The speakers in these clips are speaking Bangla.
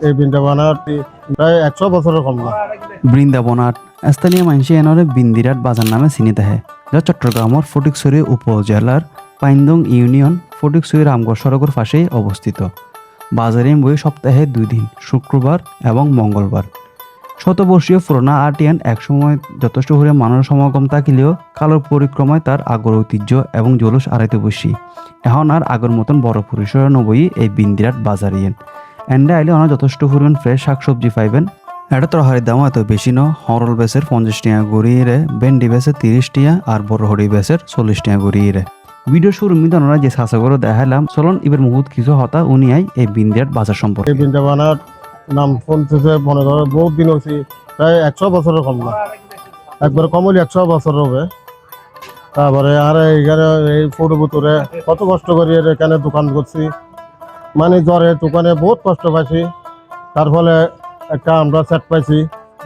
এই বৃন্দাবনার প্রায় 100 বছরের কম না। বৃন্দাবনাত স্থানীয় মানুষে এনরে বিন্দিরাট বাজার নামে চিনিত আহে, যা চট্টগ্রামের ফটিকছড়ি উপজেলার পাইন্দং ইউনিয়ন ফটিকছড়ি রামগড় সড়কের পাশেই অবস্থিত। বাজারে বই সপ্তাহে 2 দিন, শুক্রবার এবং মঙ্গলবার। শতবর্ষীয় পুরোনো আর্টিয়ান একসময় যথেষ্ট করে মানুষের সমাগম থাকিলেও কালোর পরিক্রমায় তার আগর ঐতিহ্য এবং জলুস আড়াইতে বসি। এখন আর আগের মতন বড় পরিসরে নবই এই বিন্দিরাট বাজারিয়েন। এন্ডে আইলে অনেক যথেষ্ট পরিমাণ ফ্রেশ শাকসবজি পাইবেন। এটা তরকারির দাম এত বেশি ন, হরল বেসের 50 টাকা গড়িয়ে, ভেন্ডি বেসের 30 টাকা আর বড় হরি বেসের 40 টাকা গড়িয়ে। ভিডিও শুরু মিতে ওনারা যে সাসা করে দেখালাম, চলুন এবার মুহূর্ত কিছু হতা উনি আই এই বিন্দিরাট বাজার সম্পর্কে। এই বৃন্দাবনার নাম শুনতেছে মনে করো বহুত দিন হয়েছে, প্রায় 100 বছরের কম না, একবার কম হলে 100 বছর হবে। তারপরে আর এইখানে এই ফটো ভিতরে কত কষ্ট করি এখানে দোকান করছি, মানে জ্বরে দোকানে বহুত কষ্ট পাইছি। তার ফলে একটা আমরা সেট পাইছি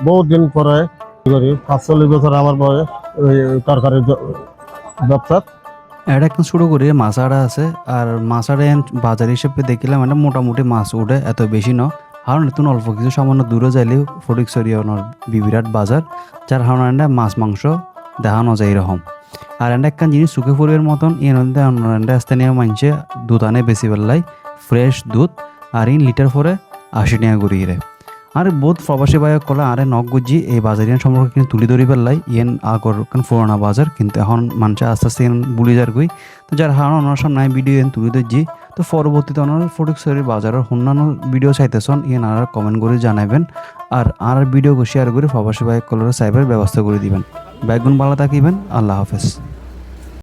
বহুত দিন পরে করি, 45 বছর আমার বয়স ওই তরকারির ব্যবসা। এটা একদম শুরু করি মাছ আড়া আছে, আর মাছ আড়া বাজার হিসেবে দেখিলাম এটা মোটামুটি মাছ উঠে এত বেশি ন, কারণ নতুন অল্প কিছু সামান্য দূরে যাইলেও ফটিকছড়ি বিরাট বাজার, যার কারণে মাছ মাংস দেখানো যায় এরকম। আর এটা একটা জিনিস চুকে ফুরের মতন এনে স্থানীয় মানুষে দুধ আনে বেশি বেলায়, ফ্রেশ দুধ, আর লিটার পরে 80 টাকা গড়িয়ে। আর বহুত প্রবাসী বায়ক কলা আরে নখ গুজি এই বাজারিয়ান সম্পর্কে কিন্তু তুলি ধরি পেলাই ইয়েন আগর পুরোনা বাজার, কিন্তু এখন মানুষ আস্তে আস্তে বুলি যার গই। তো যার হার ওনার সামনে ভিডিও এন তুলি ধরছি। তো পরবর্তীতে ওনার ফটিকছড়ি বাজারের অন্যান্য ভিডিও চাইতেছন ইয়েন আর কমেন্ট করে জানাবেন, আর ভিডিও শেয়ার করে প্রবাসী বায়ক কলার সাইবার ব্যবস্থা করে দিবেন। ব্যাগুন ভালো থাকিবেন। আল্লাহ হাফেজ।